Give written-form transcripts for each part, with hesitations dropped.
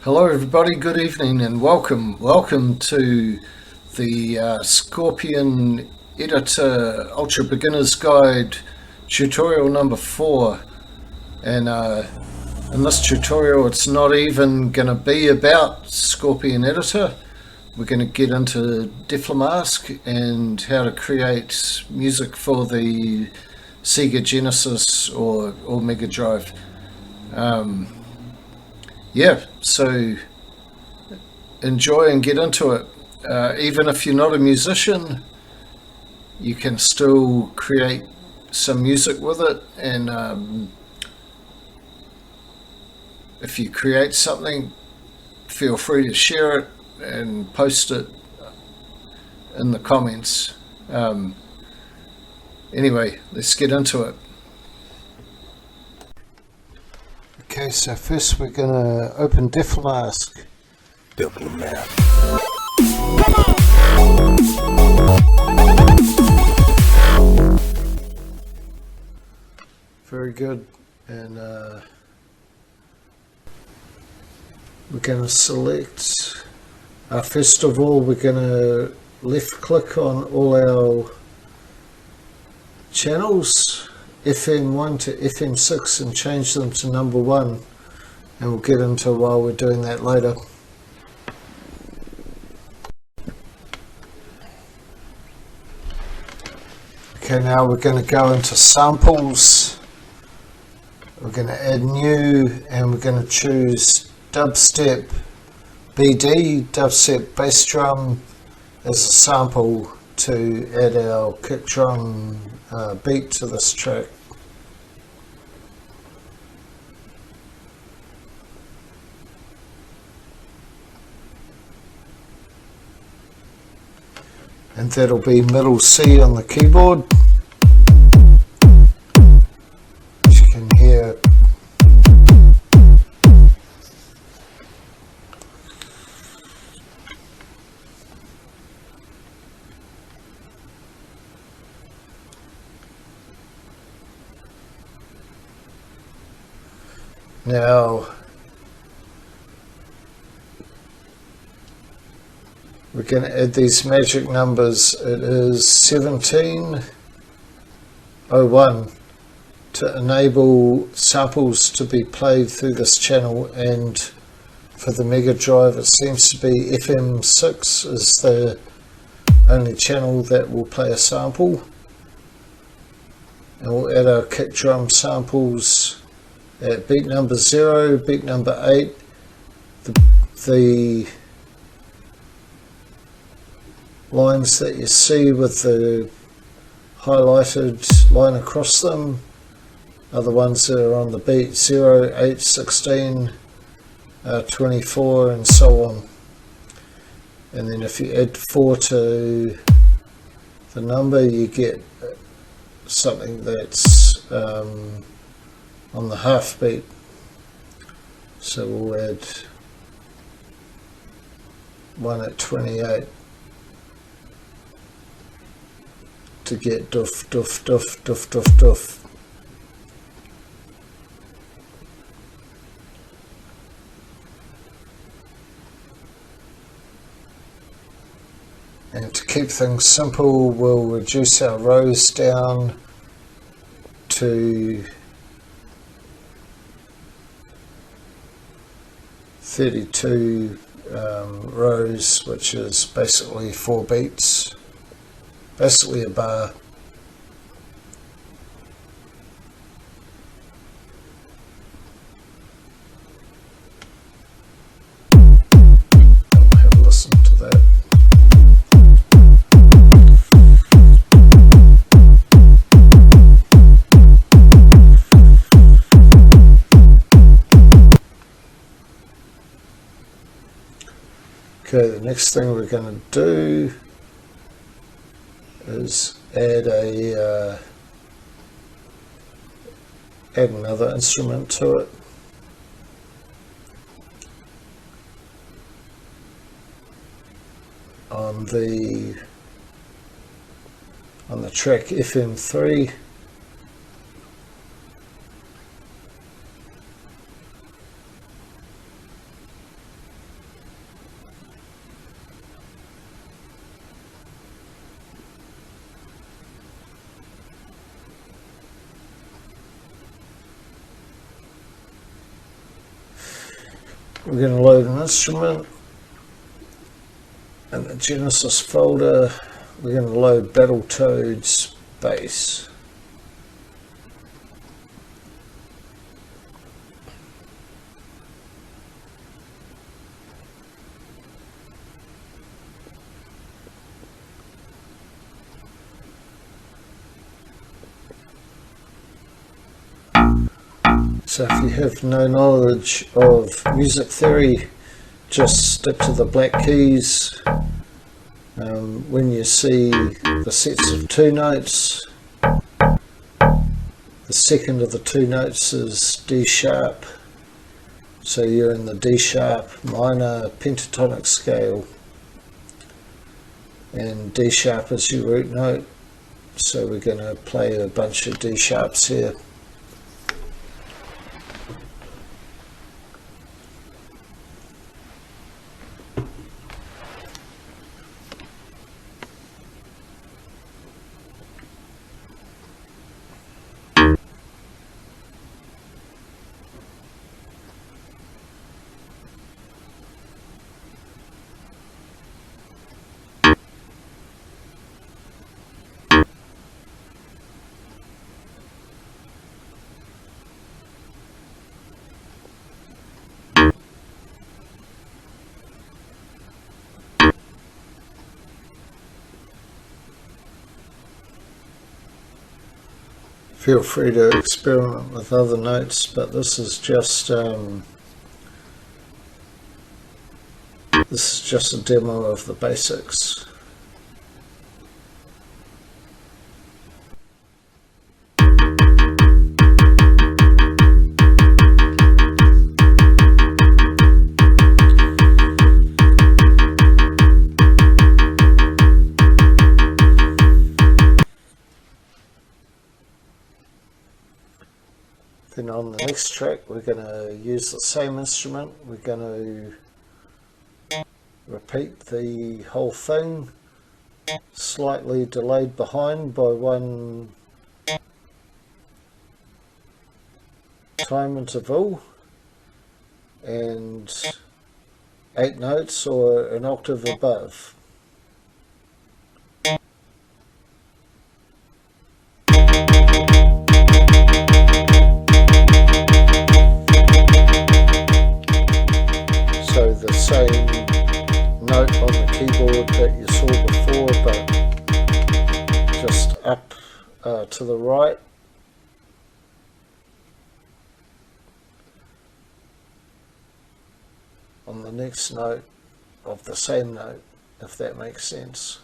Hello everybody, good evening and welcome to the Scorpion Editor Ultra Beginner's Guide tutorial number 4. And in this tutorial it's not even going to be about Scorpion Editor. We're going to get into Deflemask and how to create music for the Sega Genesis or Mega Drive. Yeah, so enjoy and get into it. Even if you're not a musician, you can still create some music with it, and if you create something, feel free to share it and post it in the comments. Anyway, let's get into it. Okay, so first we're going to open Deflemask. Very good. And we're going to select, first of all we're going to left click on all our channels, FM1 to FM6, and change them to number 1, and we'll get into why we're doing that later. Okay, now we're going to go into samples. We're going to add new, and we're going to choose dubstep BD, dubstep bass drum, as a sample to add our kick drum beat to this track. And that'll be middle C on the keyboard. As you can hear. Now we're going to add these magic numbers. It is 1701 to enable samples to be played through this channel, and for the Mega Drive it seems to be FM6 is the only channel that will play a sample. And we'll add our kick drum samples at beat number 0, beat number 8, the lines that you see with the highlighted line across them are the ones that are on the beat: 0, 8, 16, 24 and so on. And then if you add 4 to the number, you get something that's on the half beat. So we'll add 1 at 28 to get doof doof doof doof doof doof. And to keep things simple, we'll reduce our rows down to 32 rows, which is basically 4 beats, basically a bar. We'll have a listen to that. Okay, the next thing we're going to do is add another instrument to it. On the track FM3, We're going to load an instrument. In the Genesis folder, we're going to load Battletoads bass. So if you have no knowledge of music theory, just stick to the black keys. When you see the sets of two notes, the second of the two notes is D sharp. So you're in the D sharp minor pentatonic scale, and D sharp is your root note. So we're going to play a bunch of D sharps here. Feel free to experiment with other notes, but this is just a demo of the basics. Then on the next track we're going to use the same instrument. We're going to repeat the whole thing, slightly delayed behind by one time interval, and 8 notes or an octave above. So the same note on the keyboard that you saw before, but just up to the right. On the next note of the same note, if that makes sense.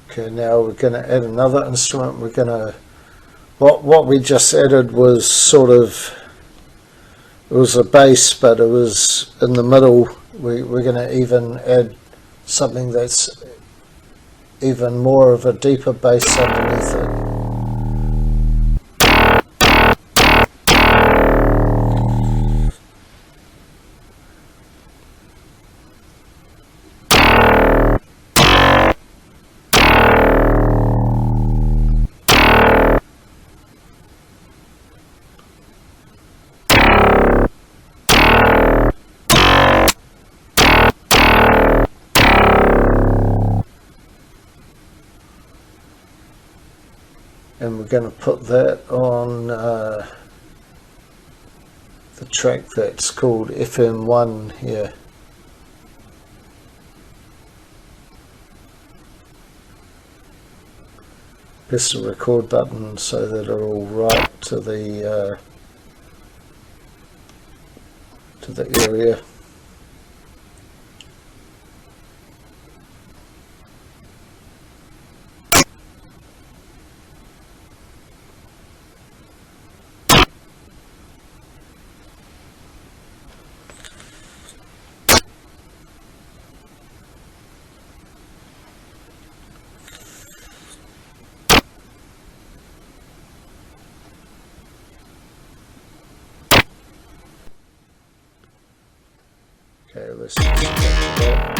Okay, now we're going to add another instrument. We're going to, what we just added was sort of, it was a bass, but it was in the middle. We're going to even add something that's even more of a deeper bass underneath it. And we're going to put that on the track that's called FM1 here. Press the record button so that it'll write to the area. Okay, let's just get to that.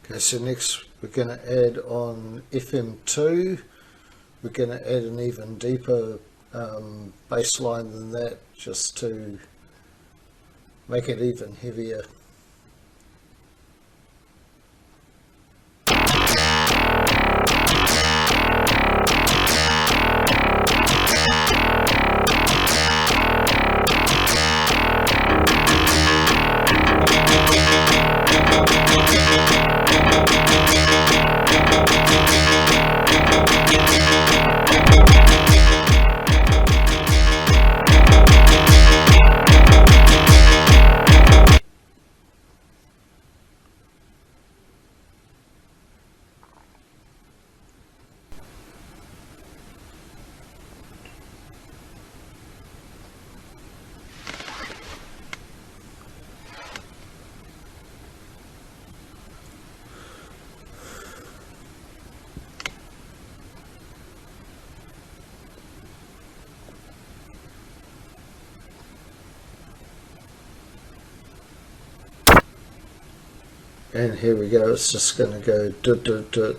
Okay, so next we're going to add on FM2. We're going to add an even deeper bass line than that, just to make it even heavier. And here we go, it's just going to go dut dut dut.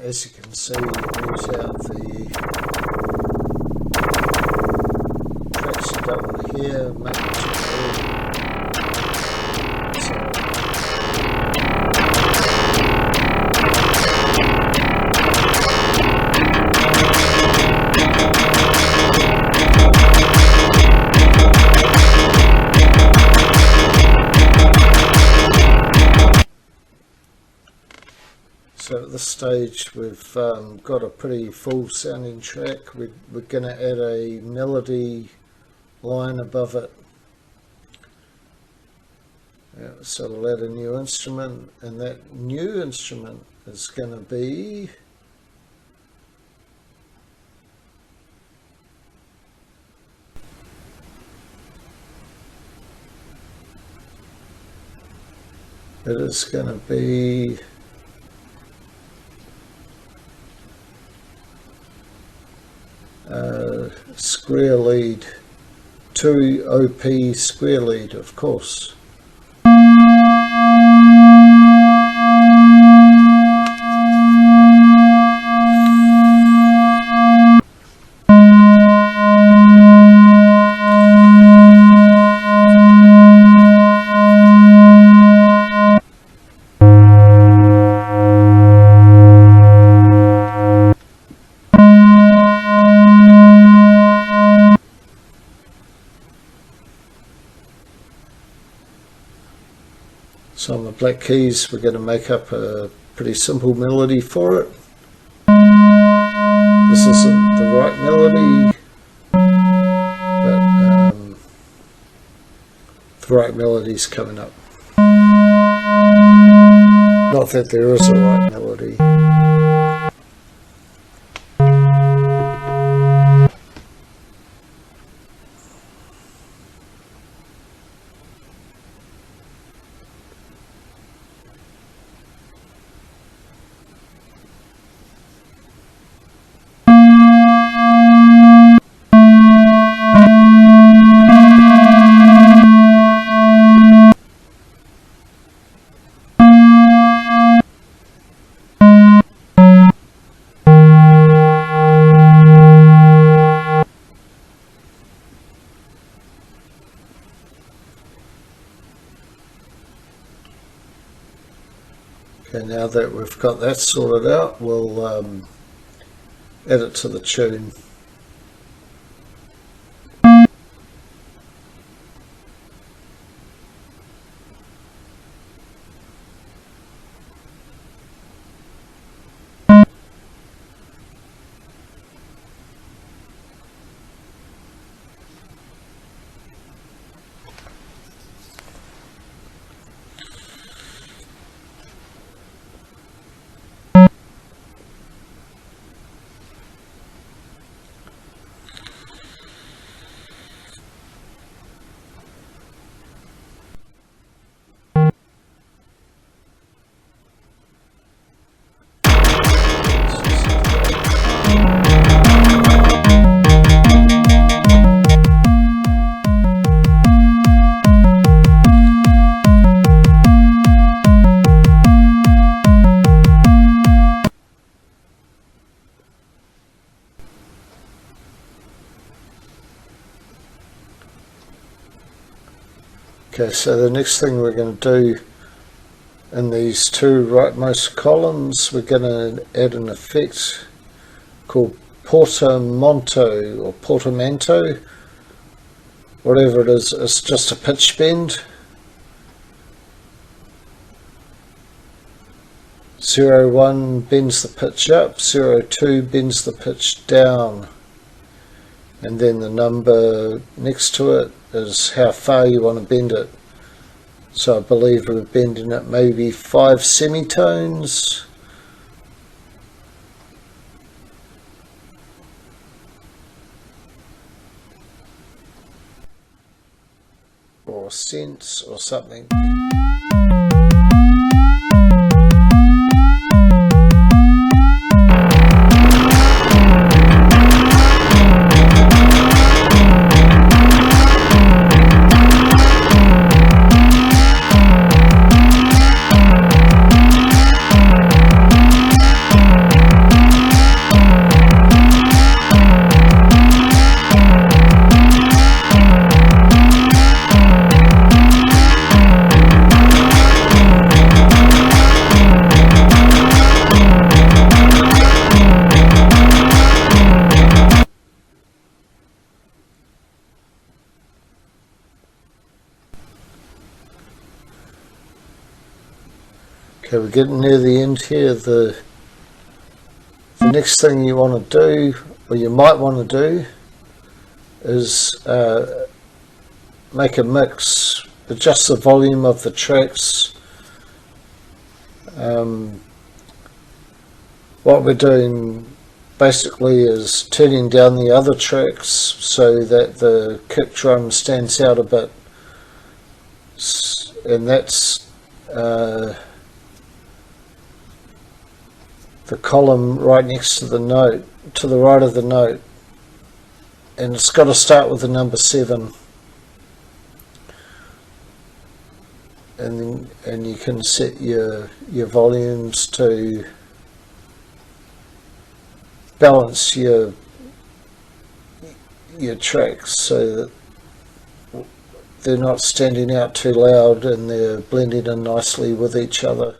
As you can see, you use out the tracks you've done here, make it So at this stage we've got a pretty full sounding track. We're going to add a melody line above it. Yeah, so we'll add a new instrument, and that new instrument is going to be square lead, 2 OP square lead, of course. So on the black keys we're going to make up a pretty simple melody for it. This isn't the right melody, but the right melody's coming up. Not that there is a right melody. Okay, now that we've got that sorted out, we'll add it to the tune. Okay, so the next thing we're going to do in these two rightmost columns, we're going to add an effect called portamento, whatever it is. It's just a pitch bend. 0.1 bends the pitch up, 0.2 bends the pitch down, and then the number next to it is how far you want to bend it. So I believe we're bending it maybe 5 semitones. Or cents or something. Okay, we're getting near the end here. The next thing you want to do, or you might want to do, is make a mix, adjust the volume of the tracks. What we're doing basically is turning down the other tracks so that the kick drum stands out a bit, and that's the column right next to the note, to the right of the note, and it's got to start with the number 7, and you can set your volumes to balance your tracks so that they're not standing out too loud and they're blending in nicely with each other.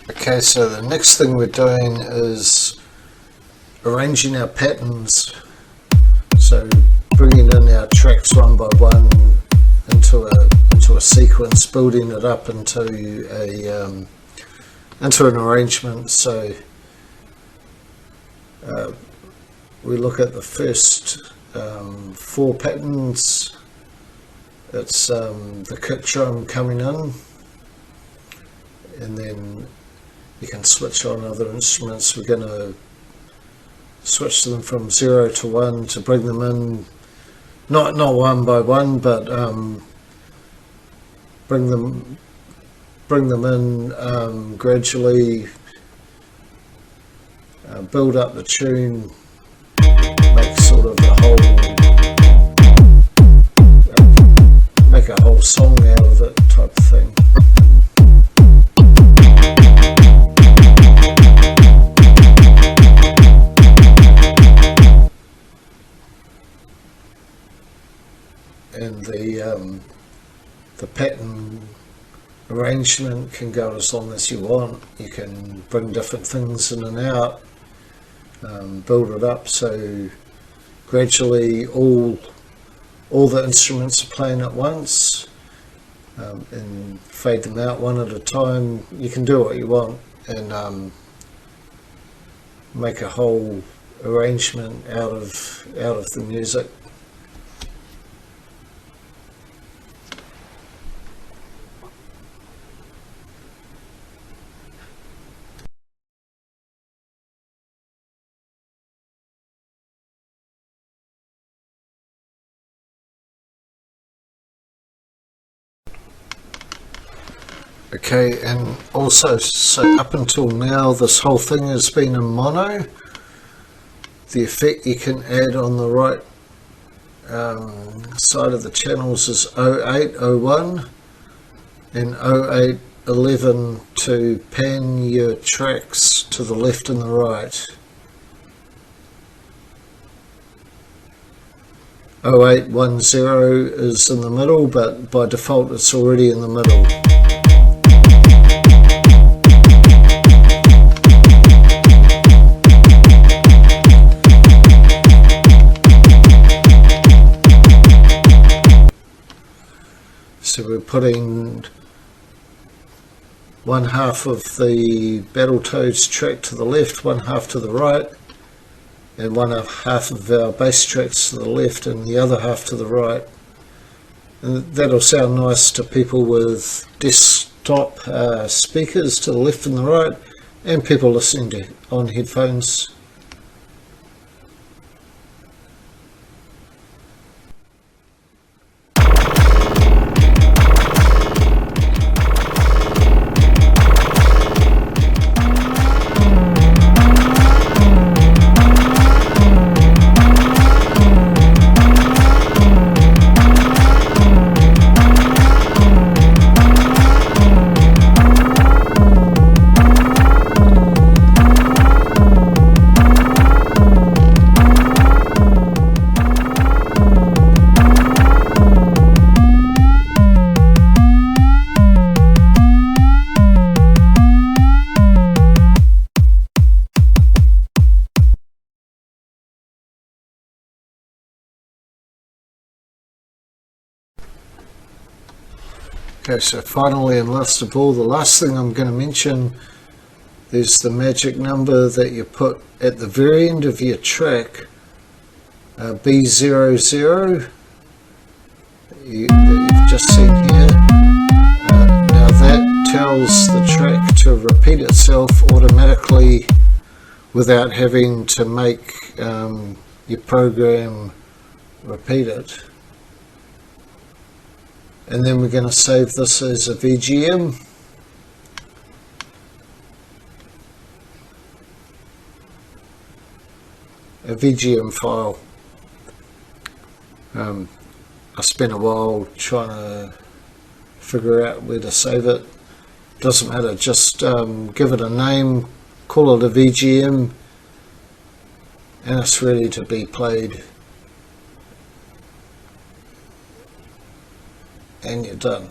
Okay, so the next thing we're doing is arranging our patterns. So bringing in our tracks one by one into a sequence, building it up into an arrangement. So we look at the first 4 patterns. It's the kick drum coming in, and then you can switch on other instruments. We're going to switch them from 0 to 1 to bring them in, not 1 by 1, but bring them bring them in gradually, build up the tune, make sort of a whole, make a whole song out of it type of thing. And the pattern arrangement can go as long as you want. You can bring different things in and out, build it up so gradually all the instruments are playing at once, and fade them out one at a time. You can do what you want and make a whole arrangement out of the music. Okay, and also, so up until now this whole thing has been in mono. The effect you can add on the right side of the channels is 0801 and 0811 to pan your tracks to the left and the right. 0810 is in the middle, but by default it's already in the middle. So we're putting one half of the Battletoads track to the left, one half to the right, and one half of our bass tracks to the left and the other half to the right. And that'll sound nice to people with desktop speakers to the left and the right, and people listening on headphones. Okay, so finally and last of all, the last thing I'm going to mention is the magic number that you put at the very end of your track, B00, that you've just seen here. Now that tells the track to repeat itself automatically without having to make your program repeat it. And then we're going to save this as a VGM. A VGM file. I spent a while trying to figure out where to save it. Doesn't matter, just give it a name, call it a VGM, and it's ready to be played. And you're done.